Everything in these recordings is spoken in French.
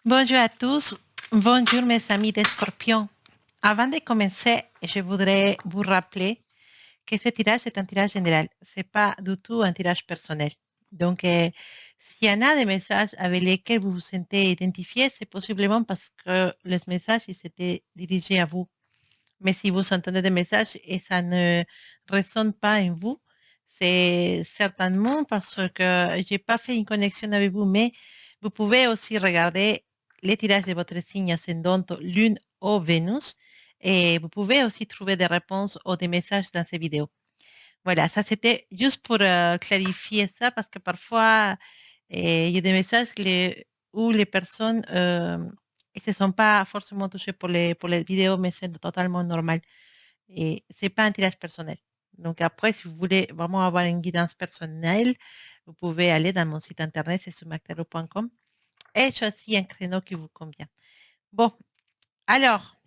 Bonjour à tous, bonjour mes amis des Scorpions. Avant de commencer, je voudrais vous rappeler que ce tirage est un tirage général, ce n'est pas du tout un tirage personnel. Donc, s'il y en a des messages avec lesquels vous vous sentez identifié, c'est possiblement parce que les messages ils étaient dirigés à vous. Mais si vous entendez des messages et ça ne résonne pas en vous, c'est certainement parce que je n'ai pas fait une connexion avec vous, mais vous pouvez aussi regarder les tirages de votre signe ascendant Lune ou Vénus et vous pouvez aussi trouver des réponses ou des messages dans ces vidéos. Voilà, ça c'était juste pour clarifier ça parce que parfois il y a des messages où les personnes ne se sont pas forcément touchées pour les vidéos, mais c'est totalement normal. Et c'est pas un tirage personnel. Donc après, si vous voulez vraiment avoir une guidance personnelle, vous pouvez aller dans mon site internet, c'est sumactero.com et choisir un créneau qui vous convient. Bon, alors,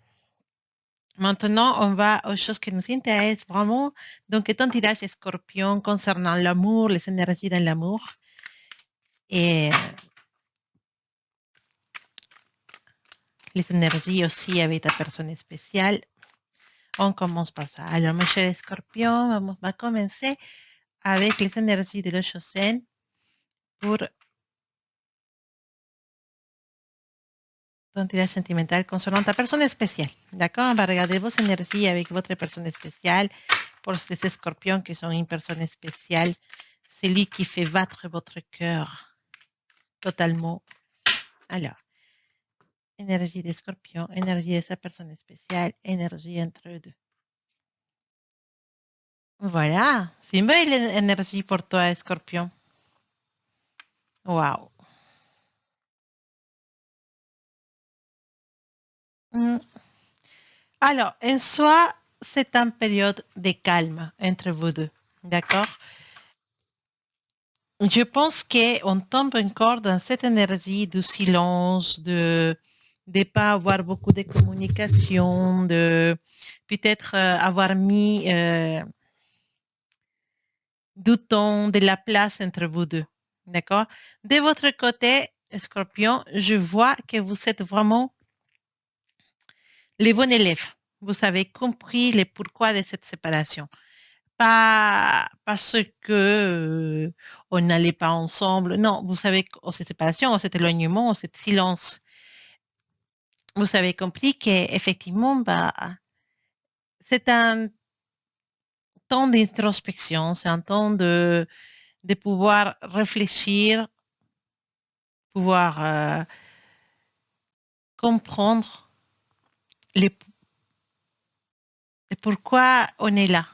maintenant, on va aux choses qui nous intéressent vraiment. Donc, est un tirage scorpion concernant l'amour, les énergies dans l'amour. Et les énergies aussi avec ta personne spéciale. On commence par ça. Alors, mes chers scorpions, on va commencer avec les énergies de l'Ochosen pour ton tirage sentimental concernant ta personne spéciale. D'accord? On va regarder vos énergies avec votre personne spéciale. Pour ces scorpions qui sont une personne spéciale, c'est lui qui fait battre votre cœur totalement. Alors, énergie des scorpions, énergie de sa personne spéciale, énergie entre eux deux. Voilà, c'est une belle énergie pour toi, scorpion. Wow. Mm. Alors, en soi, c'est une période de calme entre vous deux. D'accord? Je pense qu'on tombe encore dans cette énergie du silence, de ne pas avoir beaucoup de communication, de peut-être avoir mis du temps, de la place entre vous deux. D'accord? De votre côté, Scorpion, je vois que vous êtes vraiment les bons élèves. Vous avez compris le pourquoi de cette séparation. Pas parce que on n'allait pas ensemble. Non, vous savez, cette séparation, cet éloignement, cet silence, vous avez compris qu'effectivement, bah, c'est un temps d'introspection, c'est un temps de pouvoir réfléchir, pouvoir comprendre les, pourquoi on est là.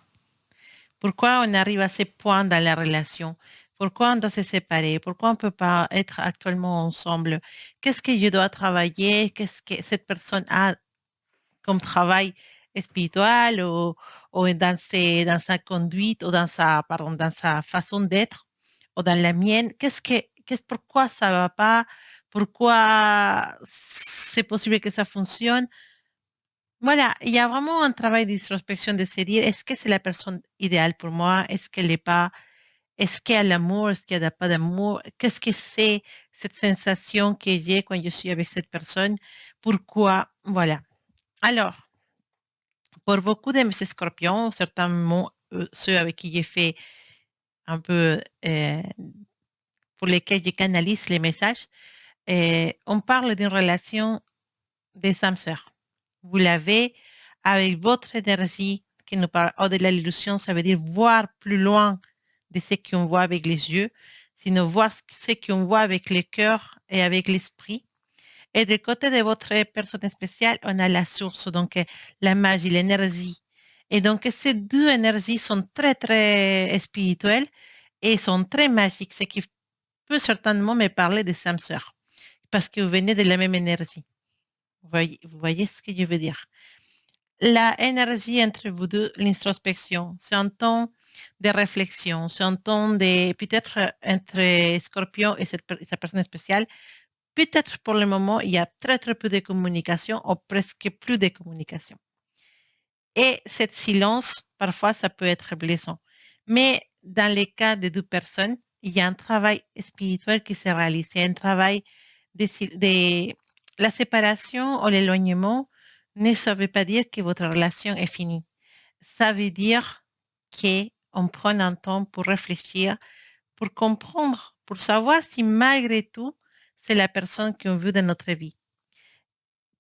Pourquoi on arrive à ces points dans la relation? Pourquoi on doit se séparer? Pourquoi on ne peut pas être actuellement ensemble? Qu'est-ce que je dois travailler? Qu'est-ce que cette personne a comme travail spirituel ou dans sa conduite ou dans sa façon d'être ou dans la mienne? Pourquoi ça ne va pas? Pourquoi c'est possible que ça fonctionne? Voilà, il y a vraiment un travail d'introspection de se dire, est-ce que c'est la personne idéale pour moi? Est-ce qu'elle n'est pas? Est-ce qu'il y a l'amour? Est-ce qu'il n'y a pas d'amour? Qu'est-ce que c'est cette sensation que j'ai quand je suis avec cette personne? Pourquoi? Voilà. Alors, pour beaucoup de mes scorpions, certainement ceux avec qui j'ai fait un peu, pour lesquels je canalise les messages, on parle d'une relation des âmes sœurs. Vous l'avez avec votre énergie qui nous parle au-delà de l'illusion, ça veut dire voir plus loin de ce qu'on voit avec les yeux, sinon voir ce qu'on voit avec le cœur et avec l'esprit. Et du côté de votre personne spéciale, on a la source, donc la magie, l'énergie. Et donc ces deux énergies sont très, très spirituelles et sont très magiques, ce qui peut certainement me parler des âmes sœurs, parce que vous venez de la même énergie. Vous voyez ce que je veux dire? La énergie entre vous deux, l'introspection, c'est un temps de réflexion, c'est un temps de, peut-être entre Scorpion et sa personne spéciale, peut-être pour le moment, il y a très très peu de communication ou presque plus de communication. Et cette silence, parfois, ça peut être blessant. Mais dans les cas de deux personnes, il y a un travail spirituel qui se réalise, il y a un travail de la séparation ou l'éloignement ça veut pas dire que votre relation est finie. Ça veut dire qu'on prend un temps pour réfléchir, pour comprendre, pour savoir si malgré tout, c'est la personne qu'on veut dans notre vie.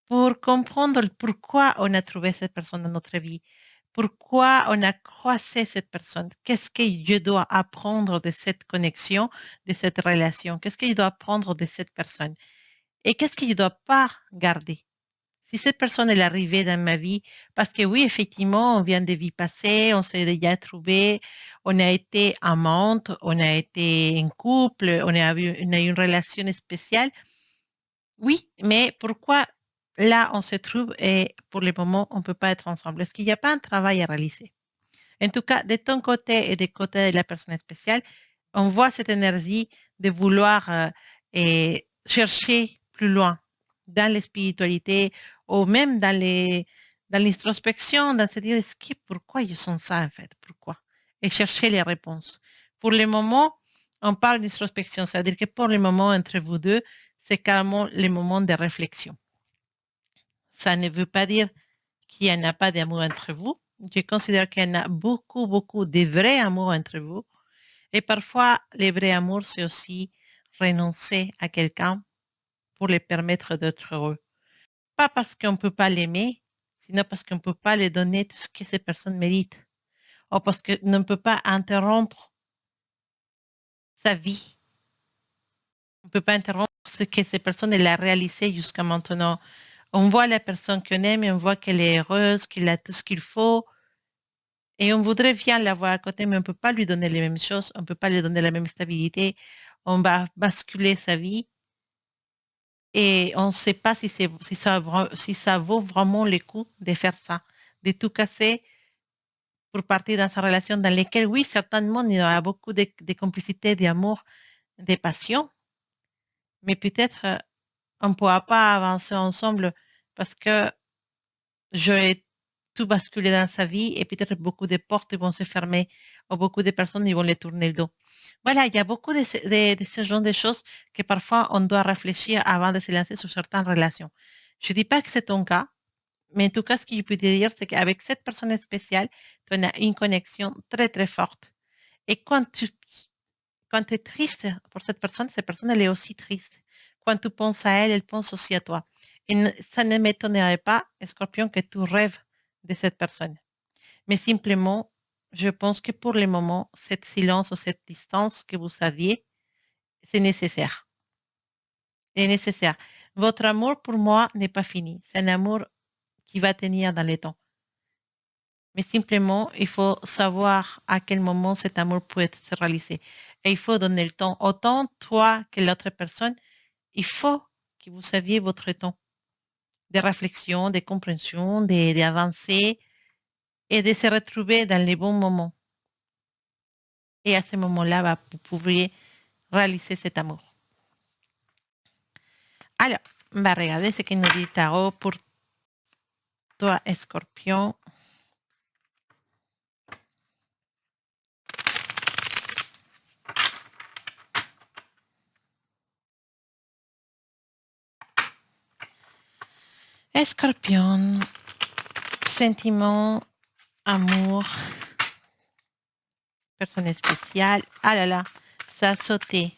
Pour comprendre pourquoi on a trouvé cette personne dans notre vie, pourquoi on a croisé cette personne, qu'est-ce que je dois apprendre de cette connexion, de cette relation, qu'est-ce que je dois apprendre de cette personne et qu'est-ce que je ne dois pas garder. Si cette personne est arrivée dans ma vie, parce que oui, effectivement, on vient de vies passées, on s'est déjà trouvé, on a été amante, on a été en couple, on a eu une relation spéciale. Oui, mais pourquoi là, on se trouve et pour le moment, on ne peut pas être ensemble? Est-ce qu'il n'y a pas un travail à réaliser? En tout cas, de ton côté et du côté de la personne spéciale, on voit cette énergie de vouloir et chercher plus loin dans la spiritualité ou même dans l'introspection, dans se dire pourquoi ils sont ça en fait, pourquoi? Et chercher les réponses. Pour le moment, on parle d'introspection, ça veut dire que pour le moment, entre vous deux, c'est carrément le moment de réflexion. Ça ne veut pas dire qu'il n'y en a pas d'amour entre vous. Je considère qu'il y en a beaucoup, beaucoup de vrais amours entre vous. Et parfois, les vrais amours, c'est aussi renoncer à quelqu'un pour lui permettre d'être heureux. Pas parce qu'on ne peut pas l'aimer, sinon parce qu'on ne peut pas lui donner tout ce que ces personnes méritent. Ou parce qu'on ne peut pas interrompre sa vie. On ne peut pas interrompre ce que ces personnes elle a réalisé jusqu'à maintenant. On voit la personne qu'on aime et on voit qu'elle est heureuse, qu'elle a tout ce qu'il faut. Et on voudrait bien l'avoir à côté, mais on ne peut pas lui donner les mêmes choses, on ne peut pas lui donner la même stabilité. On va basculer sa vie et on ne sait pas si ça vaut vraiment le coup de faire ça, de tout casser pour partir dans sa relation dans laquelle, oui, certainement, il y aura beaucoup de complicité, d'amour, de passion, mais peut-être on ne pourra pas avancer ensemble parce que j'aurais tout basculé dans sa vie et peut-être beaucoup de portes vont se fermer ou beaucoup de personnes ils vont les tourner le dos. Voilà, il y a beaucoup de ce genre de choses que parfois on doit réfléchir avant de se lancer sur certaines relations. Je ne dis pas que c'est ton cas, mais en tout cas, ce que je peux te dire, c'est qu'avec cette personne spéciale, tu as une connexion très, très forte. Et quand tu es triste pour cette personne, elle est aussi triste. Quand tu penses à elle, elle pense aussi à toi. Et ça ne m'étonnerait pas, Scorpion, que tu rêves de cette personne. Mais simplement, je pense que pour le moment, cette silence ou cette distance que vous saviez, c'est nécessaire. C'est nécessaire. Votre amour, pour moi, n'est pas fini. C'est un amour qui va tenir dans les temps. Mais simplement, il faut savoir à quel moment cet amour peut se réaliser. Et il faut donner le temps. Autant toi que l'autre personne, il faut que vous saviez votre temps de réflexion, de compréhension, d'avancer et de se retrouver dans les bons moments. Et à ce moment-là, vous pourriez réaliser cet amour. Alors, on va regarder ce que nous dit Tarot pour toi, Escorpion. Escorpion, sentiment, amour, personne spéciale. Ah là là, ça a sauté.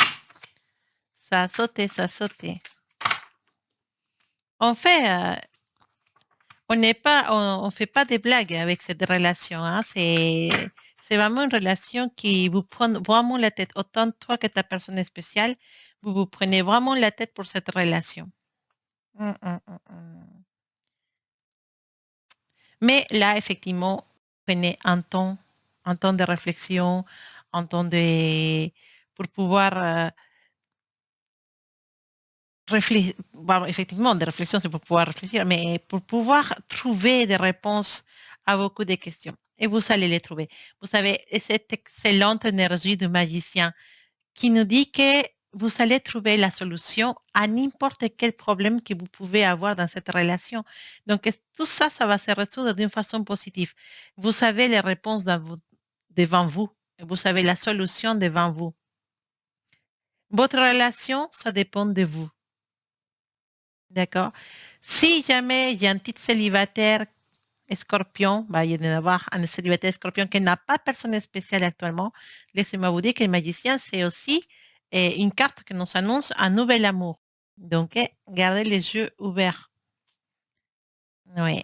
Ça a sauté, ça a sauté. En fait, on n'est pas, on fait pas des blagues avec cette relation. Hein. C'est vraiment une relation qui vous prend vraiment la tête. Autant toi que ta personne spéciale, vous vous prenez vraiment la tête pour cette relation. Hum. Mais là, effectivement, prenez un temps de réflexion, un temps de, pour pouvoir bon, effectivement, des réflexions, c'est pour pouvoir réfléchir, mais pour pouvoir trouver des réponses à beaucoup de questions. Et vous allez les trouver. Vous savez, cette excellente énergie du magicien qui nous dit que vous allez trouver la solution à n'importe quel problème que vous pouvez avoir dans cette relation. Donc, tout ça, ça va se résoudre d'une façon positive. Vous savez les réponses devant vous. Vous savez la solution devant vous. Votre relation, ça dépend de vous. d'accord? Si jamais il y a un petit célibataire Scorpion, bah, il y en a avoir un célibataire Scorpion qui n'a pas personne spéciale actuellement, laissez-moi vous dire que le magicien, c'est aussi une carte qui nous annonce un nouvel amour. Donc, gardez les yeux ouverts. Oui.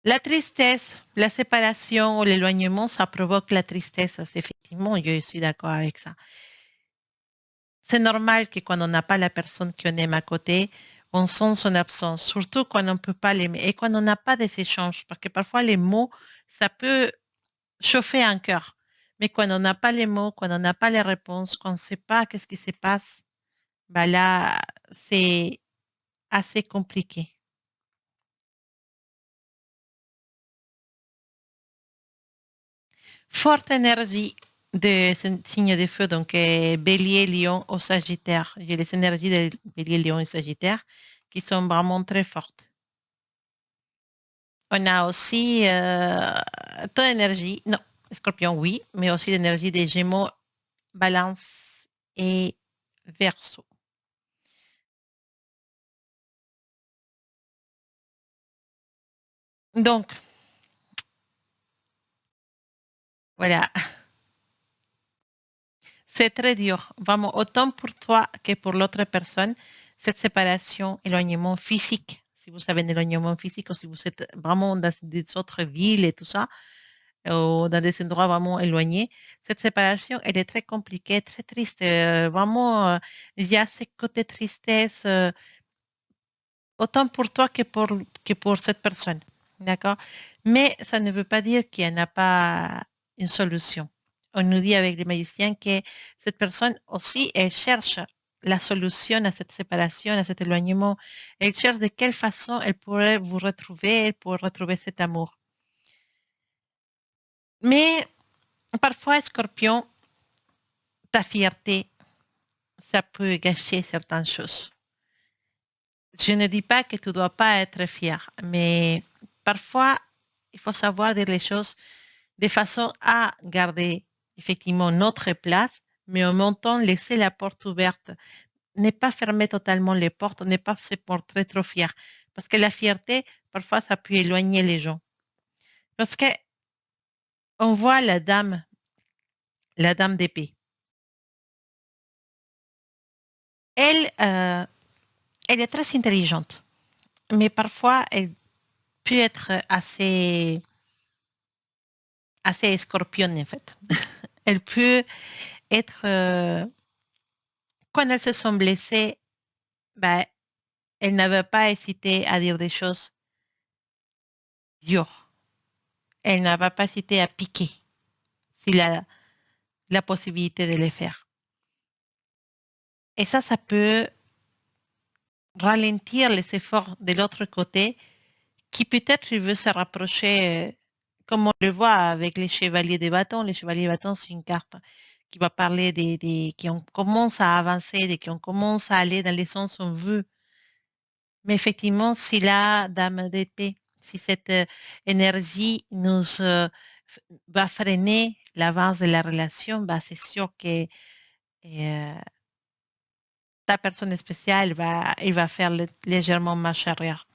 La tristesse, la séparation ou l'éloignement, ça provoque la tristesse. Effectivement, je suis d'accord avec ça. C'est normal que quand on n'a pas la personne qu'on aime à côté, on sent son absence, surtout quand on ne peut pas l'aimer et quand on n'a pas des échanges, parce que parfois les mots, ça peut chauffer un cœur. Mais quand on n'a pas les mots, quand on n'a pas les réponses, quand on ne sait pas qu'est-ce qui se passe, bah là, c'est assez compliqué. Forte énergie de signe de feu, donc Bélier, Lion ou Sagittaire. J'ai les énergies de Bélier, Lion et Sagittaire qui sont vraiment très fortes. On a aussi ton énergie, non, Scorpion, oui, mais aussi l'énergie des Gémeaux, Balance et Verseau. Donc, voilà, c'est très dur, vraiment, autant pour toi que pour l'autre personne, cette séparation, éloignement physique, si vous avez un éloignement physique ou si vous êtes vraiment dans des autres villes et tout ça, ou dans des endroits vraiment éloignés, cette séparation, elle est très compliquée, très triste. Vraiment, il y a ce côté tristesse, autant pour toi que pour cette personne. D'accord? Mais ça ne veut pas dire qu'il n'y en a pas une solution. On nous dit avec les magiciens que cette personne aussi, elle cherche la solution à cette séparation, à cet éloignement. Elle cherche de quelle façon elle pourrait vous retrouver, elle pourrait retrouver cet amour. Mais parfois, Scorpion, ta fierté, ça peut gâcher certaines choses. Je ne dis pas que tu ne dois pas être fier, mais parfois, il faut savoir dire les choses de façon à garder effectivement notre place, mais en même temps laisser la porte ouverte. Ne pas fermer totalement les portes, ne pas se montrer trop fier. Parce que la fierté, parfois, ça peut éloigner les gens. Parce que on voit la dame d'épée. Elle, elle est très intelligente, mais parfois, elle peut être assez scorpionne, en fait. Elle peut être, quand elles se sont blessées, bah, elle n'avait pas hésité à dire des choses dures. Elle n'avait pas hésité à piquer s'il a la possibilité de le faire. Et ça peut ralentir les efforts de l'autre côté qui peut-être il veut se rapprocher, comme on le voit avec les chevaliers de bâton. Les chevaliers de bâton, c'est une carte qui va parler des qui on commence à avancer, des qui on commence à aller dans les sens où on veut. Mais effectivement, si la dame d'épée, si cette énergie nous va freiner l'avance de la relation, bah, c'est sûr que ta personne spéciale il va faire légèrement marche arrière.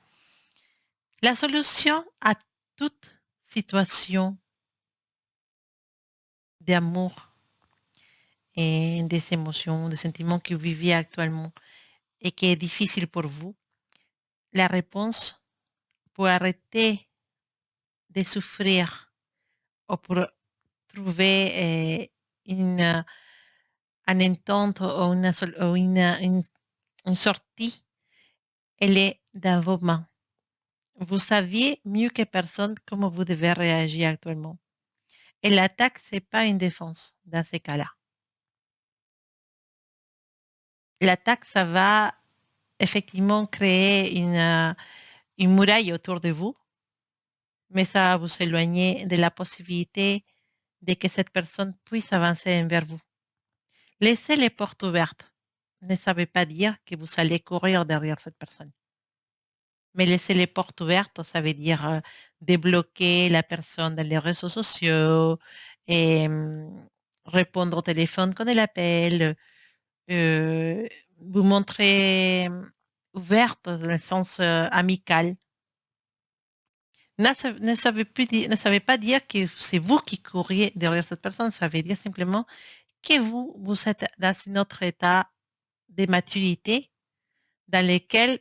La solution à toute situation d'amour et des émotions, des sentiments que vous vivez actuellement et qui est difficile pour vous, la réponse pour arrêter de souffrir ou pour trouver une entente ou, une sortie, elle est dans vos mains. Vous saviez mieux que personne comment vous devez réagir actuellement. Et l'attaque, c'est pas une défense dans ces cas-là. L'attaque, ça va effectivement créer une muraille autour de vous, mais ça va vous éloigner de la possibilité de que cette personne puisse avancer vers vous. Laissez les portes ouvertes. Ne ça veut pas dire que vous allez courir derrière cette personne. Mais laisser les portes ouvertes, ça veut dire débloquer la personne dans les réseaux sociaux et répondre au téléphone quand elle appelle, vous montrer. ouverte dans le sens amical. Ne savez pas dire que c'est vous qui courriez derrière cette personne. Ça veut dire simplement que vous êtes dans un autre état de maturité dans lequel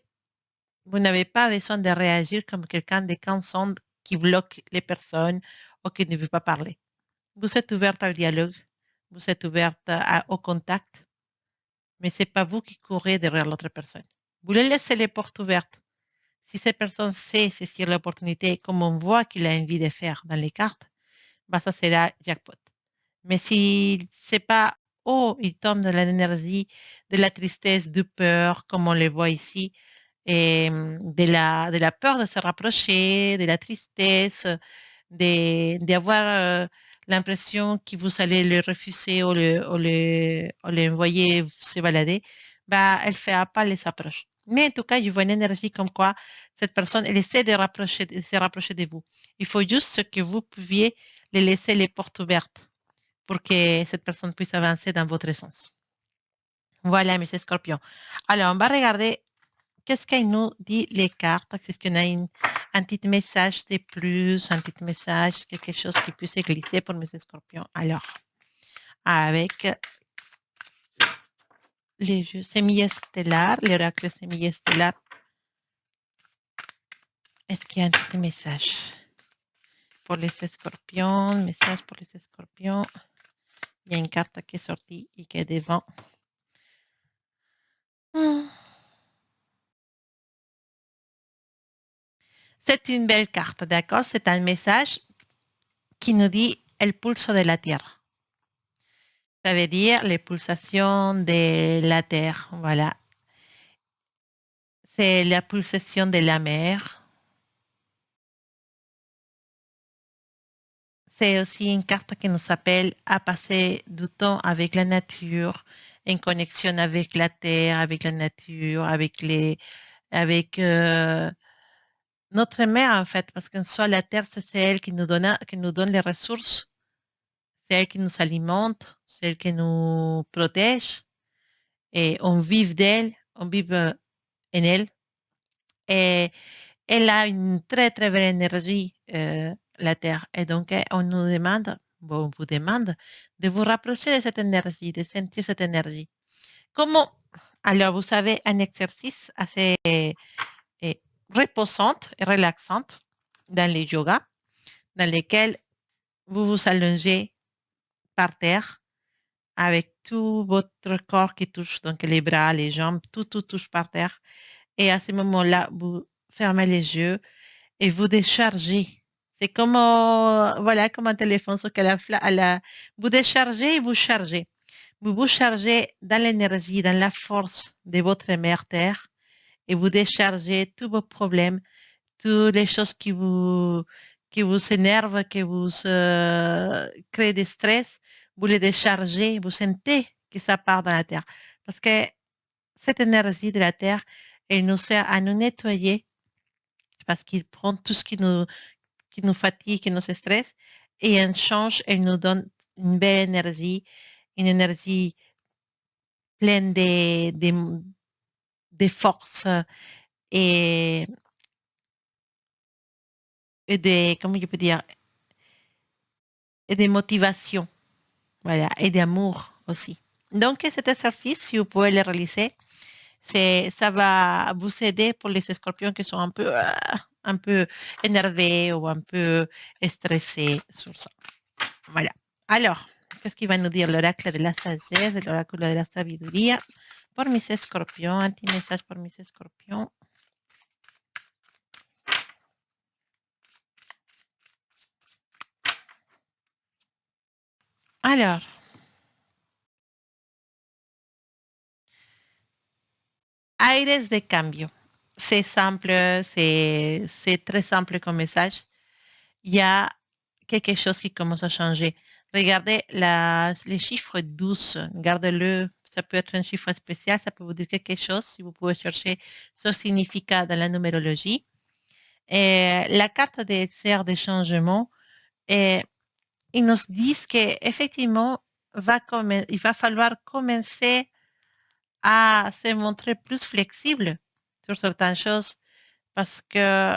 vous n'avez pas besoin de réagir comme quelqu'un de cansant qui bloque les personnes ou qui ne veut pas parler. Vous êtes ouverte au dialogue, vous êtes ouverte au contact, mais c'est pas vous qui courez derrière l'autre personne. Vous les laissez les portes ouvertes. Si cette personne sait saisir l'opportunité comme on voit qu'il a envie de faire dans les cartes, bah ça sera jackpot. Mais si c'est pas, oh, il tombe dans l'énergie de la tristesse, de peur, comme on le voit ici, et de la peur de se rapprocher, de la tristesse, d'avoir l'impression que vous allez le refuser ou le envoyer se balader, bah, elle ne fera pas les approches. Mais en tout cas, je vois une énergie comme quoi cette personne, elle essaie de se rapprocher de vous. Il faut juste que vous pouviez les laisser les portes ouvertes pour que cette personne puisse avancer dans votre sens. Voilà, mes scorpions. Alors, on va regarder qu'est-ce qu'elles nous dit les cartes. Est-ce qu'on a un petit message de plus, un petit message, quelque chose qui puisse glisser pour mes scorpions. Alors, avec les jeux sémilles stellaires, l'oracle sémilles stellaire, est-ce qu'il y a un petit message pour les scorpions? Message pour les scorpions. Il y a une carte qui est sortie et qui est devant. C'est une belle carte, d'accord? C'est un message qui nous dit el pulso de la Terre. Ça veut dire les pulsations de la Terre, voilà. C'est la pulsation de la mer. C'est aussi une carte qui nous appelle à passer du temps avec la nature, en connexion avec la Terre, avec la nature, avec notre mère en fait, parce qu'en soi la Terre c'est elle qui nous donne les ressources, c'est elle qui nous alimente, c'est elle qui nous protège et on vit d'elle, on vit en elle. Et elle a une très, très belle énergie, la Terre. Et donc, on nous demande, bon, on vous demande de vous rapprocher de cette énergie, de sentir cette énergie. Comment? Alors, vous savez, un exercice assez reposant et relaxant dans les yogas, dans lesquels vous vous allongez par terre avec tout votre corps qui touche, donc les bras, les jambes, tout touche par terre. Et à ce moment-là, vous fermez les yeux et vous déchargez. C'est comme, voilà, comme un téléphone, sauf qu'à vous déchargez et vous chargez. Vous vous chargez dans l'énergie, dans la force de votre mère Terre et vous déchargez tous vos problèmes, toutes les choses qui vous énervent, qui vous créent des stress. Vous les déchargez, vous sentez que ça part dans la Terre. Parce que cette énergie de la Terre, elle nous sert à nous nettoyer parce qu'il prend tout ce qui nous fatigue, qui nous stresse, et en change, elle nous donne une belle énergie, une énergie pleine de force et, et de, comment je peux dire, et de motivation, voilà, et d'amour aussi. Donc, cet exercice, si vous pouvez le réaliser, ça va vous aider pour les scorpions qui sont un peu énervés ou un peu stressés sur ça. Voilà. Alors, qu'est-ce qu'il va nous dire l'oracle de la sagesse, l'oracle de la sabiduría pour mis escorpions? Un petit message pour mis escorpions. Alors, aires de cambio. C'est simple, c'est très simple comme message. Il y a quelque chose qui commence à changer. Regardez les chiffres 12, gardez-le. Ça peut être un chiffre spécial, ça peut vous dire quelque chose si vous pouvez chercher son significat dans la numérologie. Et la carte des serres de changement, et ils nous disent qu'effectivement, il va falloir commencer à se montrer plus flexible sur certaines choses parce que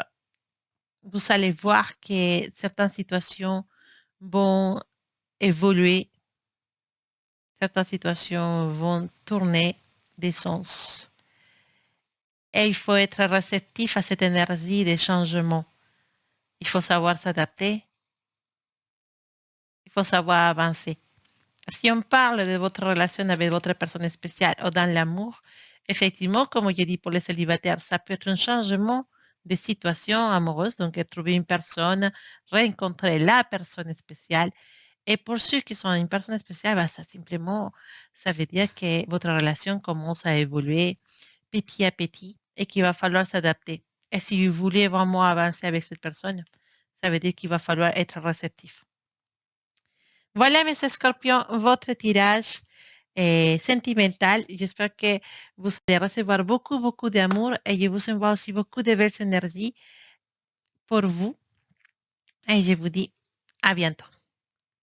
vous allez voir que certaines situations vont évoluer, certaines situations vont tourner des sens. Et il faut être réceptif à cette énergie des changements. Il faut savoir s'adapter, il faut savoir avancer. Si on parle de votre relation avec votre personne spéciale ou dans l'amour, effectivement, comme je dis pour les célibataires, ça peut être un changement de situation amoureuse, donc trouver une personne, rencontrer la personne spéciale. Et pour ceux qui sont une personne spéciale, bah, ça simplement, ça veut dire que votre relation commence à évoluer petit à petit et qu'il va falloir s'adapter. Et si vous voulez vraiment avancer avec cette personne, ça veut dire qu'il va falloir être réceptif. Voilà, mes scorpions, votre tirage sentimental. J'espère que vous allez recevoir beaucoup, beaucoup d'amour et je vous envoie aussi beaucoup de belles énergies pour vous. Et je vous dis à bientôt.